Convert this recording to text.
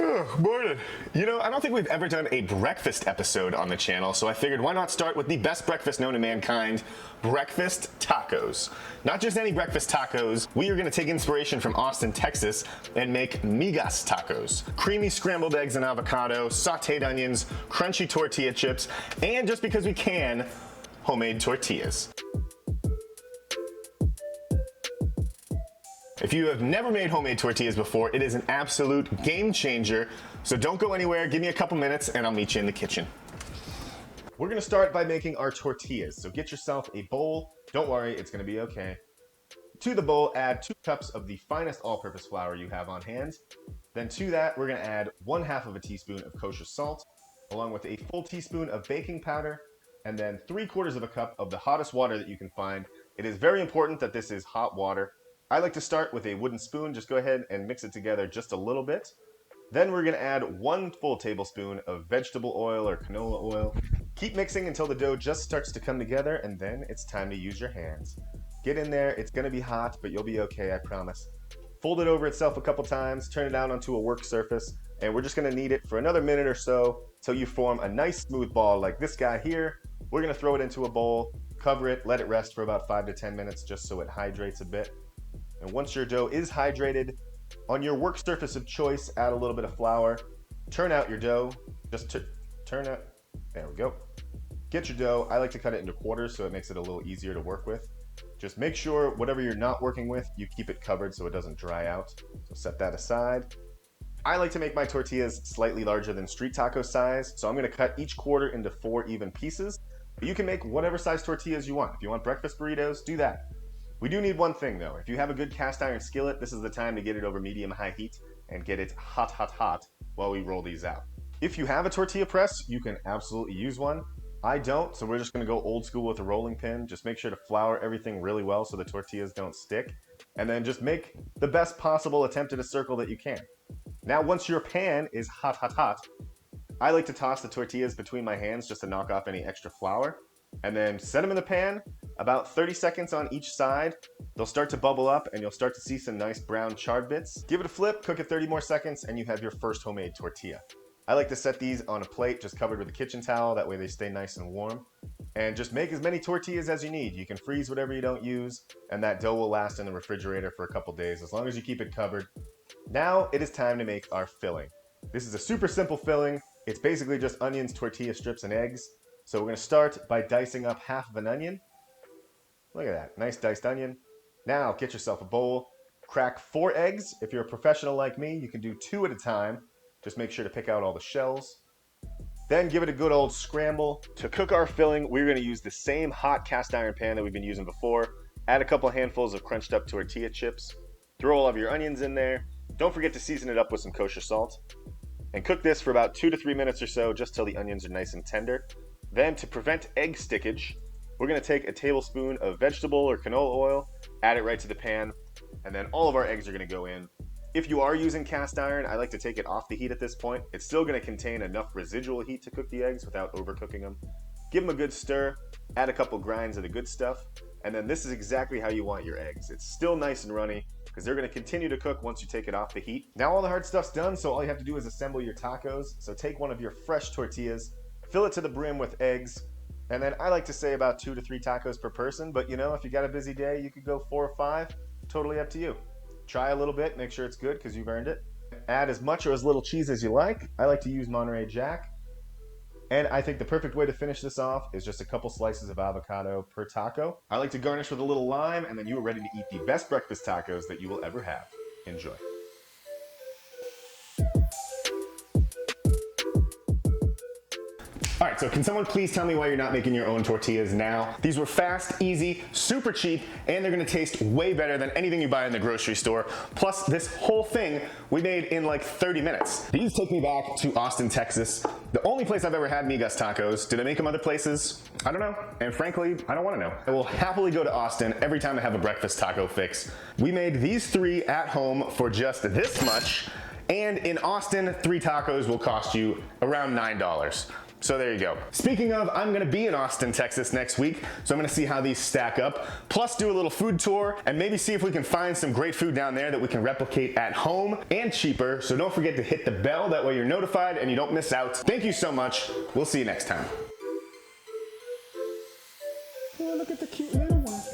Morning. You know, I don't think we've ever done a breakfast episode on the channel, so I figured why not start with the best breakfast known to mankind, breakfast tacos. Not just any breakfast tacos, we are gonna take inspiration from Austin, Texas, and make Migas tacos. Creamy scrambled eggs and avocado, sauteed onions, crunchy tortilla chips, and just because we can, homemade tortillas. If you have never made homemade tortillas before, it is an absolute game changer. So don't go anywhere, give me a couple minutes and I'll meet you in the kitchen. We're gonna start by making our tortillas. So get yourself a bowl. Don't worry, it's gonna be okay. To the bowl, add 2 cups of the finest all-purpose flour you have on hand. Then to that, we're gonna add 1/2 teaspoon of kosher salt, along with a full teaspoon of baking powder, and then 3/4 cup of the hottest water that you can find. It is very important that this is hot water. I like to start with a wooden spoon. Just go ahead and mix it together just a little bit. Then we're gonna add 1 full tablespoon of vegetable oil or canola oil. Keep mixing until the dough just starts to come together, and then it's time to use your hands. Get in there, it's gonna be hot, but you'll be okay, I promise. Fold it over itself a couple times, turn it out onto a work surface, and we're just gonna knead it for another minute or so till you form a nice smooth ball like this guy here. We're gonna throw it into a bowl, cover it, let it rest for about 5 to 10 minutes just so it hydrates a bit. And once your dough is hydrated, on your work surface of choice, add a little bit of flour. Turn out your dough. Just turn out. There we go. Get your dough. I like to cut it into quarters so it makes it a little easier to work with. Just make sure whatever you're not working with, you keep it covered so it doesn't dry out. So set that aside. I like to make my tortillas slightly larger than street taco size, so I'm going to cut each quarter into 4 even pieces. But you can make whatever size tortillas you want. If you want breakfast burritos, do that. We do need one thing though. If you have a good cast iron skillet, this is the time to get it over medium-high heat and get it hot, hot, hot while we roll these out. If you have a tortilla press, you can absolutely use one. I don't, so we're just gonna go old school with a rolling pin. Just make sure to flour everything really well so the tortillas don't stick. And then just make the best possible attempt at a circle that you can. Now, once your pan is hot, hot, hot, I like to toss the tortillas between my hands just to knock off any extra flour. And then set them in the pan, about 30 seconds on each side. They'll start to bubble up and you'll start to see some nice brown charred bits. Give it a flip, cook it 30 more seconds, and you have your first homemade tortilla. I like to set these on a plate just covered with a kitchen towel, that way they stay nice and warm. And just make as many tortillas as you need. You can freeze whatever you don't use, and that dough will last in the refrigerator for a couple days as long as you keep it covered. Now it is time to make our filling. This is a super simple filling. It's basically just onions, tortilla strips, and eggs. So we're gonna start by dicing up 1/2 an onion. Look at that, nice diced onion. Now get yourself a bowl, crack 4 eggs. If you're a professional like me, you can do 2 at a time. Just make sure to pick out all the shells. Then give it a good old scramble. To cook our filling, we're gonna use the same hot cast iron pan that we've been using before. Add a couple handfuls of crunched up tortilla chips. Throw all of your onions in there. Don't forget to season it up with some kosher salt. And cook this for about 2 to 3 minutes or so, just till the onions are nice and tender. Then, to prevent egg stickage, we're gonna take a tablespoon of vegetable or canola oil, add it right to the pan, and then all of our eggs are gonna go in. If you are using cast iron, I like to take it off the heat at this point. It's still gonna contain enough residual heat to cook the eggs without overcooking them. Give them a good stir, add a couple grinds of the good stuff, and then this is exactly how you want your eggs. It's still nice and runny, because they're gonna continue to cook once you take it off the heat. Now all the hard stuff's done, so all you have to do is assemble your tacos. So take one of your fresh tortillas, fill it to the brim with eggs, and then I like to say about 2 to 3 tacos per person, but you know, if you got a busy day, you could go 4 or 5, totally up to you. Try a little bit, make sure it's good because you've earned it. Add as much or as little cheese as you like. I like to use Monterey Jack. And I think the perfect way to finish this off is just a couple slices of avocado per taco. I like to garnish with a little lime, and then you are ready to eat the best breakfast tacos that you will ever have. Enjoy. All right, so can someone please tell me why you're not making your own tortillas now? These were fast, easy, super cheap, and they're gonna taste way better than anything you buy in the grocery store. Plus, this whole thing we made in like 30 minutes. These take me back to Austin, Texas. The only place I've ever had Migas tacos. Do they make them other places? I don't know, and frankly, I don't wanna know. I will happily go to Austin every time I have a breakfast taco fix. We made these 3 at home for just this much, and in Austin, 3 tacos will cost you around $9. So there you go. Speaking of, I'm gonna be in Austin, Texas next week, so I'm gonna see how these stack up, plus do a little food tour, and maybe see if we can find some great food down there that we can replicate at home and cheaper. So don't forget to hit the bell, that way you're notified and you don't miss out. Thank you so much. We'll see you next time. Oh, look at the cute little one.